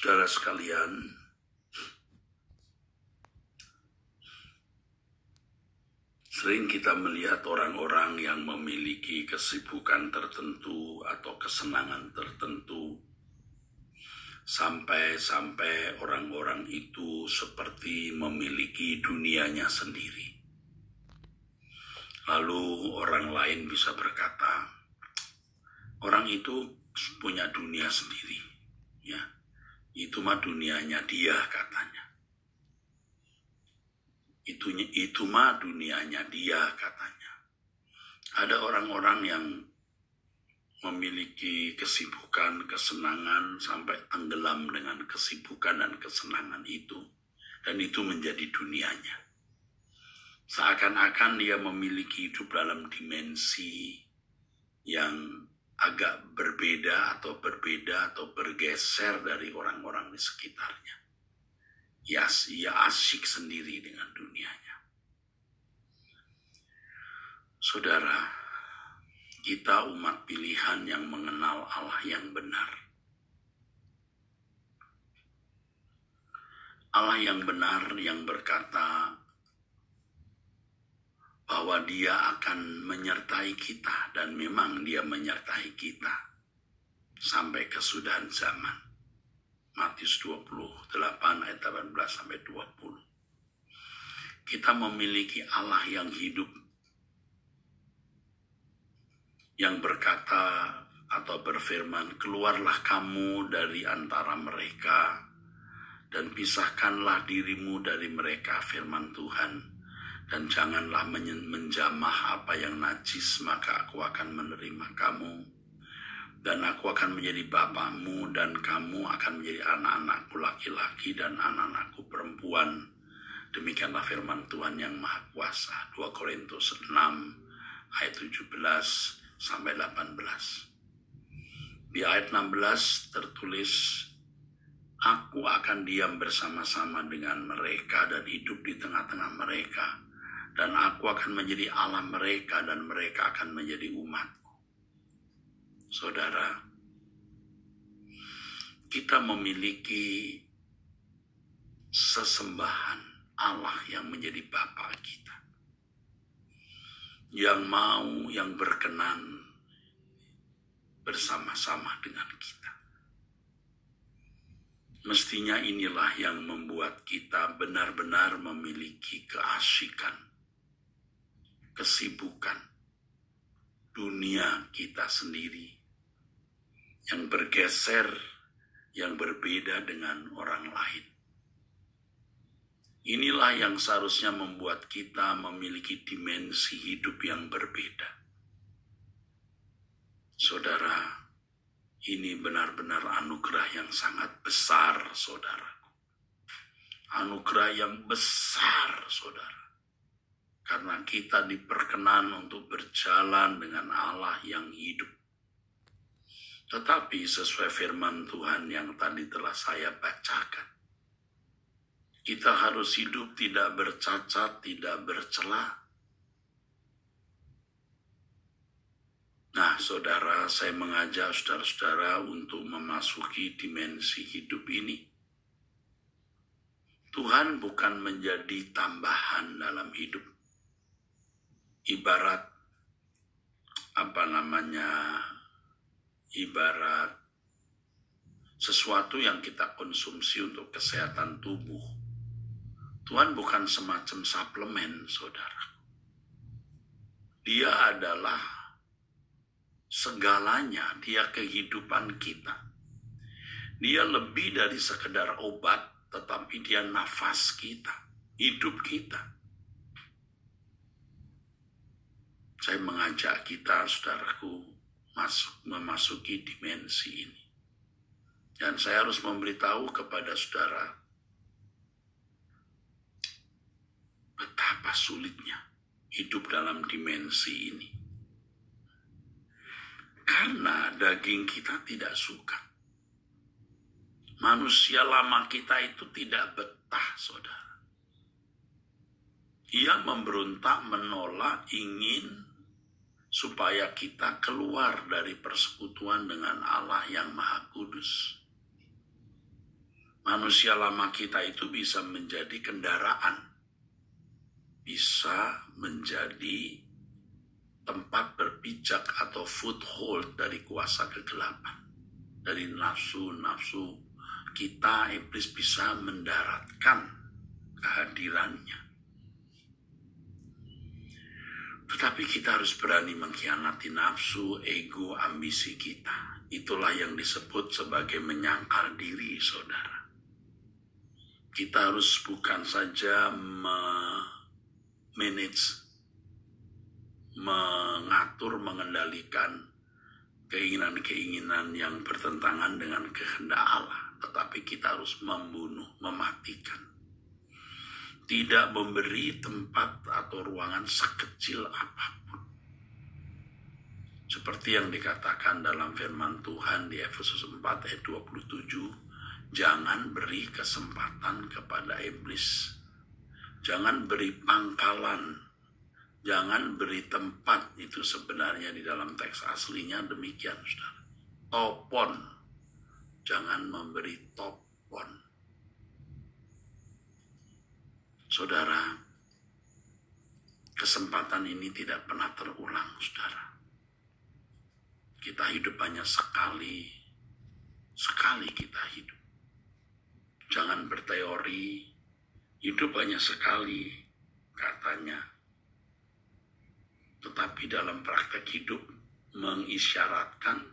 Saudara sekalian, sering kita melihat orang-orang yang memiliki kesibukan tertentu atau kesenangan tertentu, sampai orang-orang itu seperti memiliki dunianya sendiri. Lalu orang lain bisa berkata, orang itu punya dunia sendiri, ya. Itu mah dunianya dia, katanya. Itu mah dunianya dia, katanya. Ada orang-orang yang memiliki kesibukan, kesenangan, sampai tenggelam dengan kesibukan dan kesenangan itu. Dan itu menjadi dunianya. Seakan-akan dia memiliki hidup dalam dimensi yang agak berbeda atau bergeser dari orang-orang di sekitarnya. Ia asyik sendiri dengan dunianya. Saudara, kita umat pilihan yang mengenal Allah yang benar. Allah yang benar yang berkata bahwa dia akan menyertai kita, dan memang dia menyertai kita sampai kesudahan zaman. Matius 28 ayat 18-20. Kita memiliki Allah yang hidup, yang berkata atau berfirman, keluarlah kamu dari antara mereka dan pisahkanlah dirimu dari mereka, firman Tuhan. Dan janganlah menjamah apa yang najis, maka aku akan menerima kamu. Dan aku akan menjadi bapamu, dan kamu akan menjadi anak-anakku laki-laki dan anak-anakku perempuan. Demikianlah firman Tuhan yang Maha Kuasa. 2 Korintus 6 ayat 17-18. Di ayat 16 tertulis, aku akan diam bersama-sama dengan mereka dan hidup di tengah-tengah mereka. Dan aku akan menjadi Allah mereka, dan mereka akan menjadi umatku. Saudara, kita memiliki sesembahan Allah yang menjadi Bapa kita. Yang mau, yang berkenan bersama-sama dengan kita. Mestinya inilah yang membuat kita benar-benar memiliki keasyikan, kesibukan dunia kita sendiri yang bergeser, yang berbeda dengan orang lain. Inilah yang seharusnya membuat kita memiliki dimensi hidup yang berbeda. Saudara, ini benar-benar anugerah yang sangat besar, saudaraku. Anugerah yang besar, saudara. Karena kita diperkenan untuk berjalan dengan Allah yang hidup. Tetapi sesuai firman Tuhan yang tadi telah saya bacakan, kita harus hidup tidak bercacat, tidak bercela. Nah, saudara, saya mengajak saudara-saudara untuk memasuki dimensi hidup ini. Tuhan bukan menjadi tambahan dalam hidup. Ibarat sesuatu yang kita konsumsi untuk kesehatan tubuh. Tuhan bukan semacam suplemen, saudara. Dia adalah segalanya, dia kehidupan kita. Dia lebih dari sekedar obat, tetapi dia nafas kita, hidup kita. Saya mengajak kita, saudaraku, memasuki dimensi ini. Dan saya harus memberitahu kepada saudara, betapa sulitnya hidup dalam dimensi ini. Karena daging kita tidak suka. Manusia lama kita itu tidak betah, saudara. Ia memberontak, menolak, ingin supaya kita keluar dari persekutuan dengan Allah yang Maha Kudus. Manusia lama kita itu bisa menjadi kendaraan, bisa menjadi tempat berpijak atau foothold dari kuasa kegelapan. Dari nafsu-nafsu kita, iblis bisa mendaratkan kehadirannya. Tetapi kita harus berani mengkhianati nafsu, ego, ambisi kita. Itulah yang disebut sebagai menyangkal diri, saudara. Kita harus bukan saja manage, mengatur, mengendalikan keinginan-keinginan yang bertentangan dengan kehendak Allah, tetapi kita harus membunuh, mematikan. Tidak memberi tempat atau ruangan sekecil apapun. Seperti yang dikatakan dalam firman Tuhan di Efesus 4 ayat 27, jangan beri kesempatan kepada iblis. Jangan beri pangkalan. Jangan beri tempat. Itu sebenarnya di dalam teks aslinya demikian, saudara. Topon. Jangan memberi topon. Saudara, kesempatan ini tidak pernah terulang, saudara. Kita hidup hanya sekali kita hidup. Jangan berteori, hidup hanya sekali, katanya. Tetapi dalam praktek hidup mengisyaratkan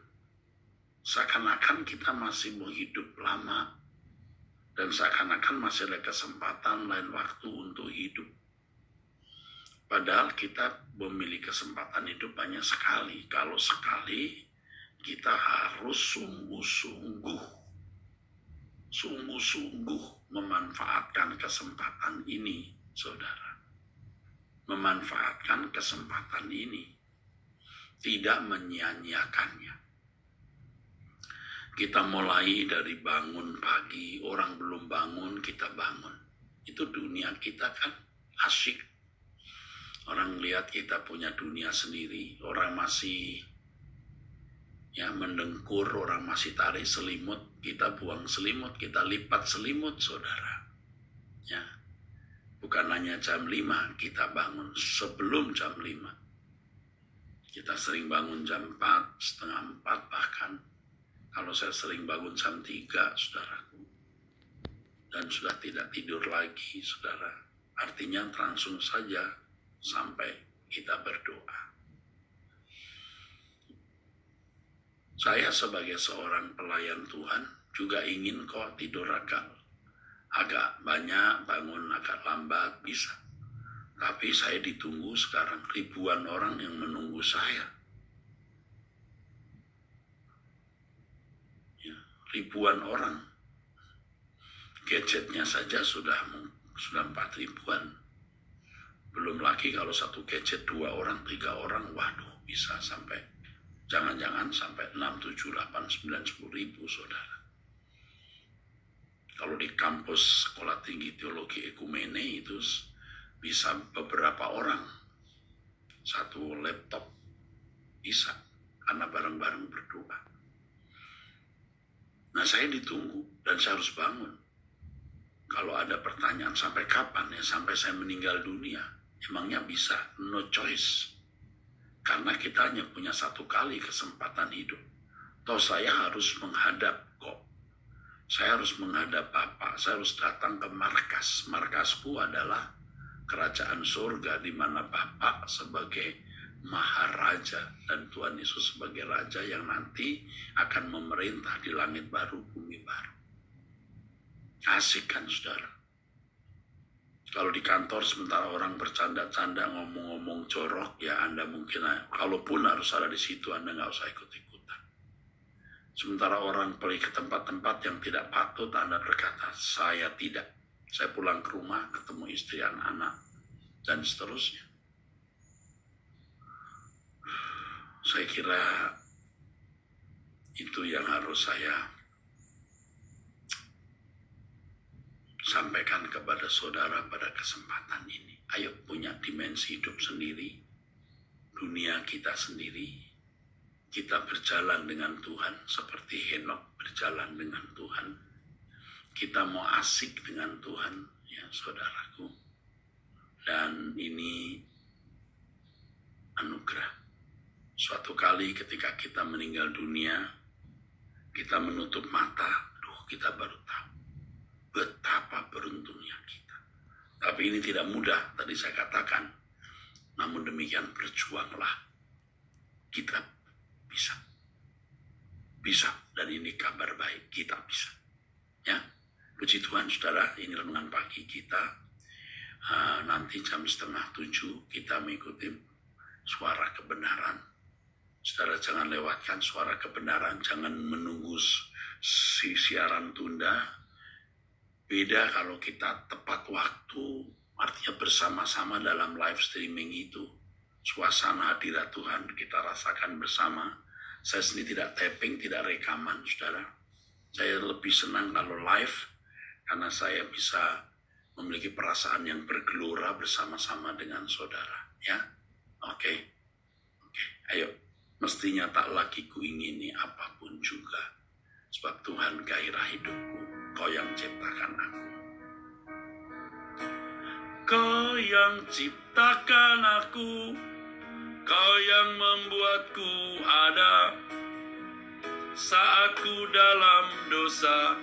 seakan-akan kita masih mau hidup lama dan seakan-akan masih ada kesempatan lain waktu untuk hidup. Padahal kita memiliki kesempatan hidup hanya sekali. Kalau sekali, kita harus sungguh-sungguh memanfaatkan kesempatan ini, saudara. Memanfaatkan kesempatan ini, tidak menyia-nyiakannya. Kita mulai dari bangun pagi, orang belum bangun, kita bangun. Itu dunia kita kan asyik. Orang lihat kita punya dunia sendiri, orang masih mendengkur, orang masih tarik selimut, kita buang selimut, kita lipat selimut, saudara. Ya. Bukan hanya jam 5, kita bangun sebelum jam 5. Kita sering bangun jam 4, setengah 4 bahkan. Kalau saya sering bangun jam 3, saudaraku. Dan sudah tidak tidur lagi, saudara. Artinya langsung saja sampai kita berdoa. Saya sebagai seorang pelayan Tuhan juga ingin kok tidur agak banyak, bangun agak lambat, bisa. Tapi saya ditunggu sekarang ribuan orang yang menunggu saya. Ya, ribuan orang. Gadgetnya saja sudah 4.000-an. Belum lagi kalau satu gadget 2 orang, 3 orang, waduh bisa sampai, jangan-jangan sampai 6, 7, 8, 9, 10 ribu, saudara. Kalau di kampus Sekolah Tinggi Teologi Ekumene itu bisa beberapa orang, satu laptop bisa, karena bareng-bareng berdoa. Nah, saya ditunggu dan saya harus bangun. Kalau ada pertanyaan sampai kapan ya, sampai saya meninggal dunia, emangnya bisa? No choice. Karena kita hanya punya satu kali kesempatan hidup. Toh saya harus menghadap kok. Saya harus menghadap Bapa. Saya harus datang ke markas. Markasku adalah kerajaan surga, di mana Bapa sebagai Maharaja dan Tuhan Yesus sebagai Raja yang nanti akan memerintah di langit baru, bumi baru. Asik kan, saudara? Kalau di kantor sementara orang bercanda-canda, ngomong-ngomong jorok, ya Anda mungkin, kalaupun harus ada di situ, Anda nggak usah ikut-ikutan. Sementara orang pergi ke tempat-tempat yang tidak patut, Anda berkata, saya tidak. Saya pulang ke rumah, ketemu istri, anak, dan seterusnya. Saya kira itu yang harus saya sampaikan kepada saudara pada kesempatan ini. Ayo punya dimensi hidup sendiri, dunia kita sendiri. Kita berjalan dengan Tuhan seperti Henok berjalan dengan Tuhan. kita mau asik dengan Tuhan, ya saudaraku. Dan ini anugerah. Suatu kali ketika kita meninggal dunia, kita menutup mata, kita baru tahu betapa beruntungnya kita. Tapi ini tidak mudah, tadi saya katakan. Namun demikian berjuanglah. Kita bisa. Bisa, dan ini kabar baik, kita bisa. Ya, puji Tuhan saudara, ini renungan pagi kita. Nanti jam 6:30 kita mengikuti suara kebenaran. Saudara jangan lewatkan suara kebenaran, jangan menunggu siaran tunda. Beda kalau kita tepat waktu, artinya bersama-sama dalam live streaming itu. Suasana hadirat Tuhan kita rasakan bersama. Saya sendiri tidak tapping, tidak rekaman, saudara. Saya lebih senang kalau live, karena saya bisa memiliki perasaan yang bergelora bersama-sama dengan saudara. Ya, oke. Ayo, mestinya tak lagi kuingini apapun juga, sebab Tuhan gairah hidupku, Kau yang ciptakan aku. Kau yang ciptakan aku, Kau yang membuatku ada. Saat ku dalam dosa,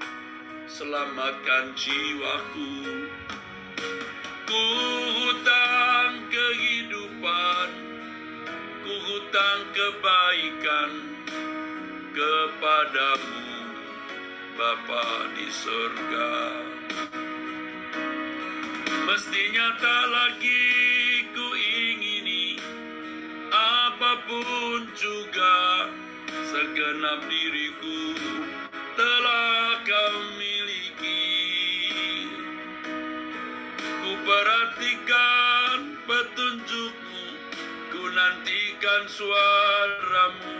selamatkan jiwaku. Ku hutang kehidupan, ku hutang kebaikan kepadamu, Bapa di surga. Mestinya tak lagi ku ingini apapun juga, segenap diriku telah Kau miliki. Ku perhatikan petunjuk-Mu, ku nantikan suara-Mu.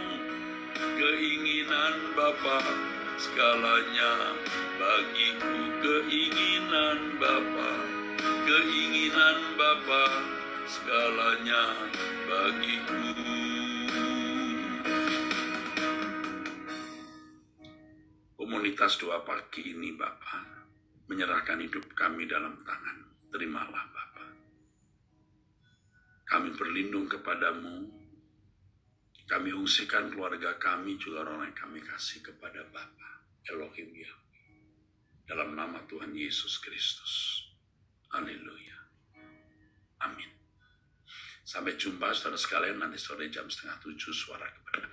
Keinginan Bapa segalanya bagiku, keinginan Bapa, keinginan Bapa segalanya bagiku. Komunitas doa pagi ini Bapa, menyerahkan hidup kami dalam tangan. Terimalah Bapa. Kami berlindung kepadamu. Kami ungsikan keluarga kami, juga orang yang kami kasih kepada Bapa Elohim Yahweh. Dalam nama Tuhan Yesus Kristus. Haleluya. Amin. Sampai jumpa saudara sekalian nanti sore jam 6:30 suara kebenaran.